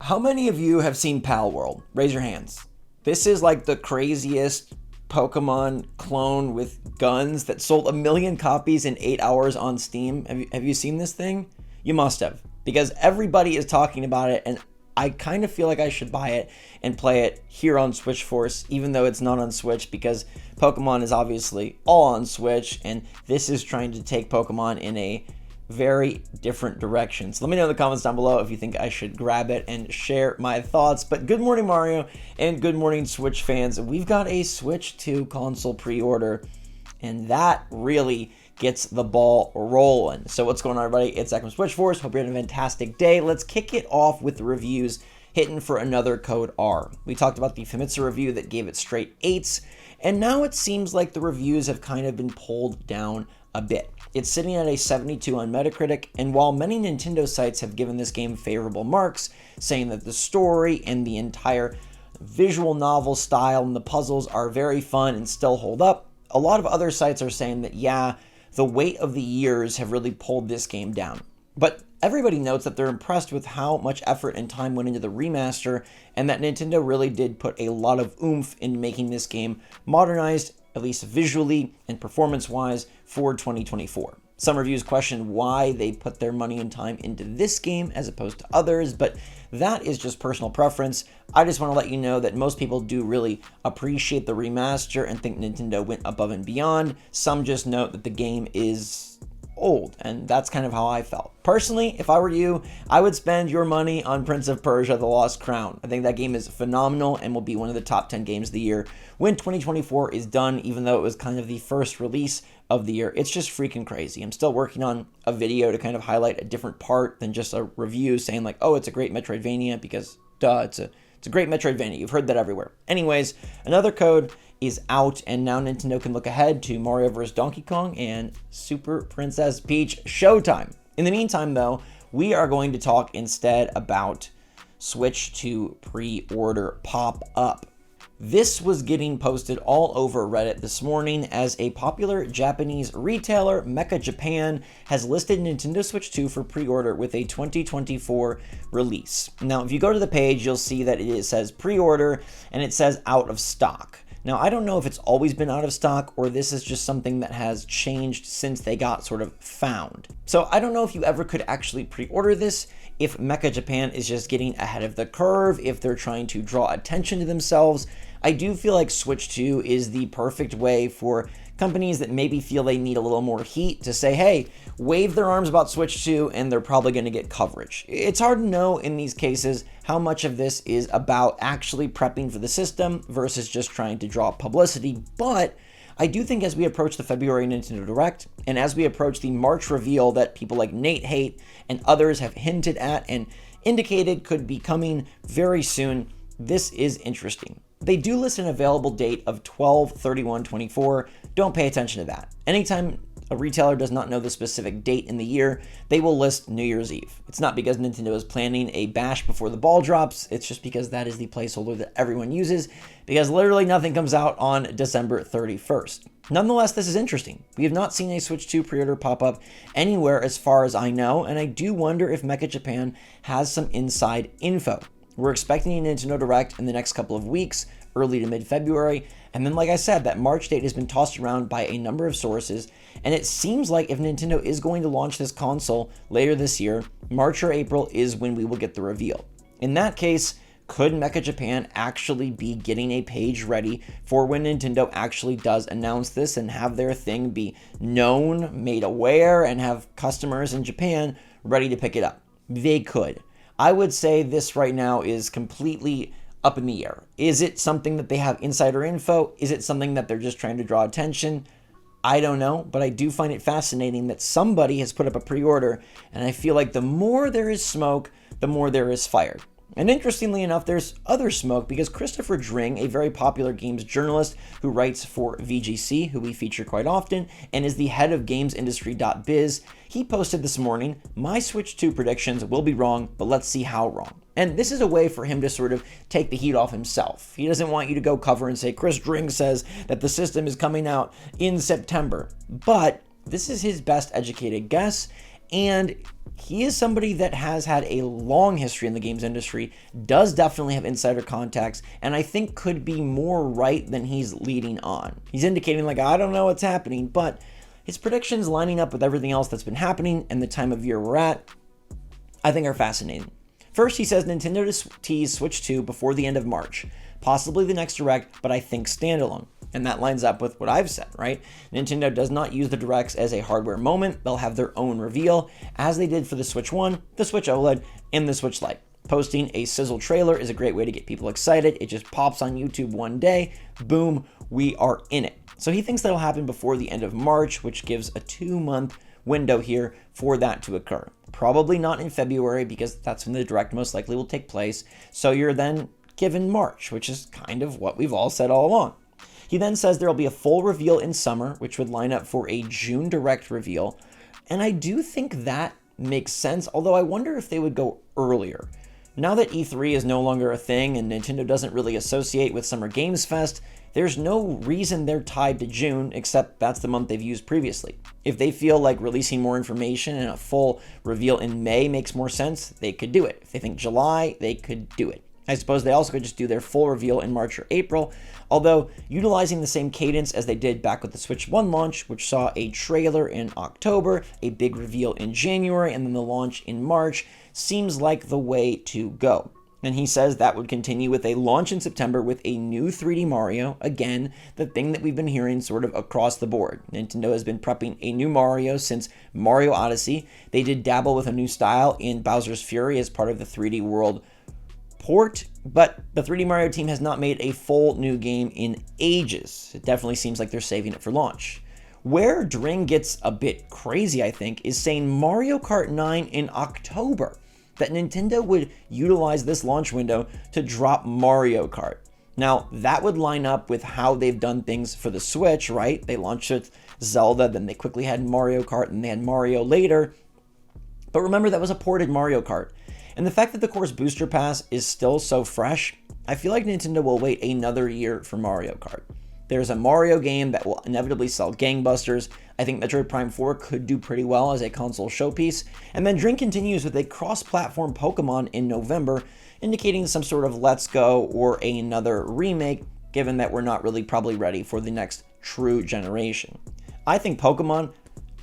How many of you have seen Palworld? Raise your hands. This is like the craziest Pokemon clone with guns that sold 1 million copies in 8 hours on Steam. Have you seen this thing? You must have, because everybody is talking about it, and I kind of feel like I should buy it and play it here on SwitchForce, even though it's not on Switch, because Pokemon is obviously all on Switch, and this is trying to take Pokemon in a very different direction. So let me know in the comments down below if you think I should grab it and share my thoughts. But good morning, Mario, and good morning, Switch fans. We've got a Switch 2 console pre-order, and that really gets the ball rolling. So what's going on, everybody? It's Zach from SwitchForce. Hope you're having a fantastic day. Let's kick it off with the reviews hitting for another code R. We talked about the Famitsu review that gave it straight 8s, and now it seems like the reviews have kind of been pulled down a bit. It's sitting at a 72 on Metacritic, and while many Nintendo sites have given this game favorable marks, saying that the story and the entire visual novel style and the puzzles are very fun and still hold up, a lot of other sites are saying that, yeah, the weight of the years have really pulled this game down. But everybody notes that they're impressed with how much effort and time went into the remaster, and that Nintendo really did put a lot of oomph in making this game modernized, at least visually and performance-wise, for 2024. Some reviews question why they put their money and time into this game as opposed to others, but that is just personal preference. I just want to let you know that most people do really appreciate the remaster and think Nintendo went above and beyond. Some just note that the game is old, and that's kind of how I felt. Personally, if I were you, I would spend your money on Prince of Persia: The Lost Crown. I think that game is phenomenal and will be one of the top 10 games of the year when 2024 is done, even though it was kind of the first release of the year. It's just freaking crazy. I'm still working on a video to kind of highlight a different part than just a review saying like, oh, it's a great Metroidvania, because duh, it's a great Metroidvania. You've heard that everywhere. Anyways, another code is out, and now Nintendo can look ahead to Mario vs. Donkey Kong and Super Princess Peach Showtime. In the meantime, though, we are going to talk instead about Switch 2 pre-order pop-up. This was getting posted all over Reddit this morning as a popular Japanese retailer, Mecha Japan, has listed Nintendo Switch 2 for pre-order with a 2024 release. Now, if you go to the page, you'll see that it says pre-order and it says out of stock. Now, I don't know if it's always been out of stock or this is just something that has changed since they got sort of found. So I don't know if you ever could actually pre-order this, if Mecha Japan is just getting ahead of the curve, if they're trying to draw attention to themselves. I do feel like Switch 2 is the perfect way for companies that maybe feel they need a little more heat to say, hey, wave their arms about Switch 2 and they're probably going to get coverage. It's hard to know in these cases how much of this is about actually prepping for the system versus just trying to draw publicity, but I do think as we approach the February Nintendo Direct and as we approach the March reveal that people like Nate Haight and others have hinted at and indicated could be coming very soon, this is interesting. They do list an available date of 12/31/24. Don't pay attention to that. Anytime a retailer does not know the specific date in the year, they will list New Year's Eve. It's not because Nintendo is planning a bash before the ball drops. It's just because that is the placeholder that everyone uses, because literally nothing comes out on December 31st. Nonetheless, this is interesting. We have not seen a Switch 2 pre-order pop up anywhere as far as I know, and I do wonder if Mecha Japan has some inside info. We're expecting a Nintendo Direct in the next couple of weeks, early to mid-February, and then like I said, that March date has been tossed around by a number of sources, and it seems like if Nintendo is going to launch this console later this year, March or April is when we will get the reveal. In that case, could Mecha Japan actually be getting a page ready for when Nintendo actually does announce this and have their thing be known, made aware, and have customers in Japan ready to pick it up? They could. I would say this right now is completely up in the air. Is it something that they have insider info? Is it something that they're just trying to draw attention? I don't know, but I do find it fascinating that somebody has put up a pre-order, and I feel like the more there is smoke, the more there is fire. And interestingly enough, there's other smoke because Christopher Dring, a very popular games journalist who writes for VGC, who we feature quite often, and is the head of gamesindustry.biz, he posted this morning, "My Switch 2 predictions will be wrong, but let's see how wrong." And this is a way for him to sort of take the heat off himself. He doesn't want you to go cover and say, Chris Dring says that the system is coming out in September. But this is his best educated guess, And he is somebody that has had a long history in the games industry, does definitely have insider contacts, and I think could be more right than he's leading on. He's indicating, like, I don't know what's happening, but his predictions lining up with everything else that's been happening and the time of year we're at, I think are fascinating. First, he says Nintendo to tease Switch 2 before the end of March, possibly the next Direct, but I think standalone. And that lines up with what I've said, right? Nintendo does not use the Directs as a hardware moment. They'll have their own reveal, as they did for the Switch 1, the Switch OLED, and the Switch Lite. Posting a sizzle trailer is a great way to get people excited. It just pops on YouTube one day, boom, we are in it. So he thinks that'll happen before the end of March, which gives a 2-month window here for that to occur. Probably not in February, because that's when the Direct most likely will take place. So you're then given March, which is kind of what we've all said all along. He then says there will be a full reveal in summer, which would line up for a June Direct reveal. And I do think that makes sense, although I wonder if they would go earlier. Now that E3 is no longer a thing and Nintendo doesn't really associate with Summer Games Fest, there's no reason they're tied to June, except that's the month they've used previously. If they feel like releasing more information and a full reveal in May makes more sense, they could do it. If they think July, they could do it. I suppose they also could just do their full reveal in March or April, although utilizing the same cadence as they did back with the Switch 1 launch, which saw a trailer in October, a big reveal in January, and then the launch in March, seems like the way to go. And he says that would continue with a launch in September with a new 3D Mario. Again, the thing that we've been hearing sort of across the board. Nintendo has been prepping a new Mario since Mario Odyssey. They did dabble with a new style in Bowser's Fury as part of the 3D World port, but the 3D Mario team has not made a full new game in ages. It definitely seems like they're saving it for launch. Where Dring gets a bit crazy, I think, is saying Mario Kart 9 in October. That Nintendo would utilize this launch window to drop Mario Kart. Now, that would line up with how they've done things for the Switch, right? They launched with Zelda, then they quickly had Mario Kart, and they had Mario later. But remember, that was a ported Mario Kart. And the fact that the course booster pass is still so fresh, I feel like Nintendo will wait another year for Mario Kart. There's a Mario game that will inevitably sell gangbusters. I think Metroid Prime 4 could do pretty well as a console showpiece. And then Drink continues with a cross-platform Pokemon in November, indicating some sort of Let's Go or another remake, given that we're not really probably ready for the next true generation. I think Pokemon,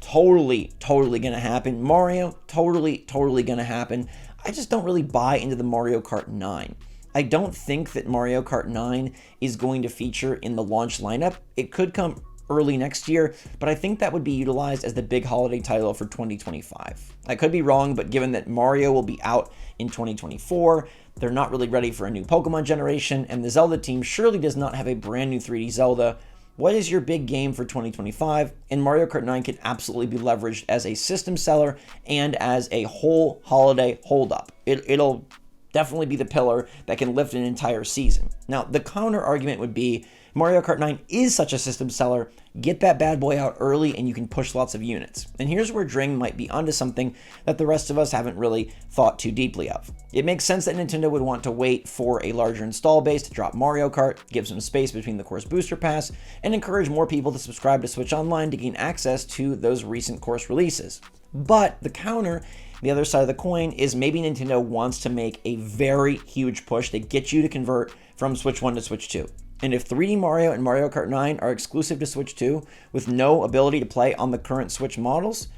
totally gonna happen. Mario, totally gonna happen. I just don't really buy into the Mario Kart 9. I don't think that Mario Kart 9 is going to feature in the launch lineup. It could come early next year, but I think that would be utilized as the big holiday title for 2025. I could be wrong, but given that Mario will be out in 2024, they're not really ready for a new Pokemon generation, and the Zelda team surely does not have a brand new 3D Zelda. What is your big game for 2025? And Mario Kart 9 can absolutely be leveraged as a system seller and as a whole holiday holdup. It'll definitely be the pillar that can lift an entire season. Now, the counter argument would be Mario Kart 9 is such a system seller, get that bad boy out early and you can push lots of units. And here's where Dring might be onto something that the rest of us haven't really thought too deeply of. It makes sense that Nintendo would want to wait for a larger install base to drop Mario Kart, give some space between the course booster pass, and encourage more people to subscribe to Switch Online to gain access to those recent course releases. But the counter, the other side of the coin, is maybe Nintendo wants to make a very huge push to get you to convert from Switch 1 to Switch 2. And if 3D Mario and Mario Kart 9 are exclusive to Switch 2 with no ability to play on the current Switch models,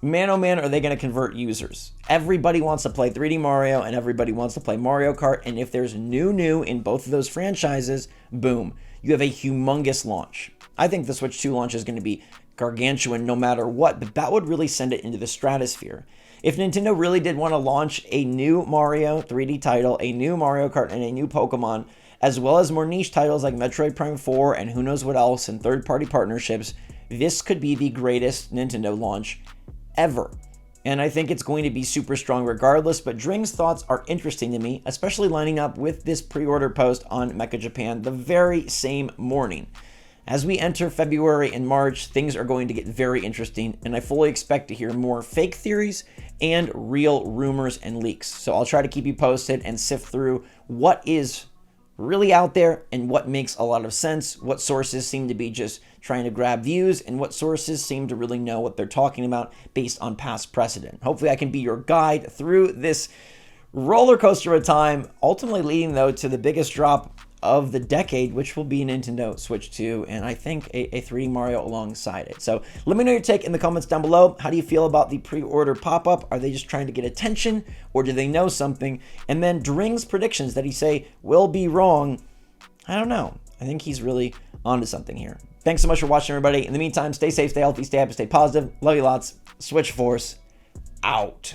man oh man, are they going to convert users. Everybody wants to play 3D Mario and everybody wants to play Mario Kart, and if there's new in both of those franchises, boom, you have a humongous launch. I think the Switch 2 launch is going to be gargantuan no matter what, but that would really send it into the stratosphere. If Nintendo really did want to launch a new Mario 3D title, a new Mario Kart, and a new Pokemon, as well as more niche titles like Metroid Prime 4 and who knows what else and third-party partnerships, this could be the greatest Nintendo launch ever. And I think it's going to be super strong regardless, but Dring's thoughts are interesting to me, especially lining up with this pre-order post on Mecha Japan the very same morning. As we enter February and March, things are going to get very interesting, and I fully expect to hear more fake theories and real rumors and leaks. So I'll try to keep you posted and sift through what is really out there and what makes a lot of sense, what sources seem to be just trying to grab views, and what sources seem to really know what they're talking about based on past precedent. Hopefully I can be your guide through this roller coaster of time, ultimately leading though to the biggest drop of the decade, which will be Nintendo Switch 2, and I think a 3D Mario alongside it. So let me know your take in the comments down below. How do you feel about the pre-order pop-up? Are they just trying to get attention, or do they know something? And then Dring's predictions that he say will be wrong, I don't know. I think he's really onto something here. Thanks so much for watching, everybody. In the meantime, stay safe, stay healthy, stay happy, stay positive. Love you lots. SwitchForce out.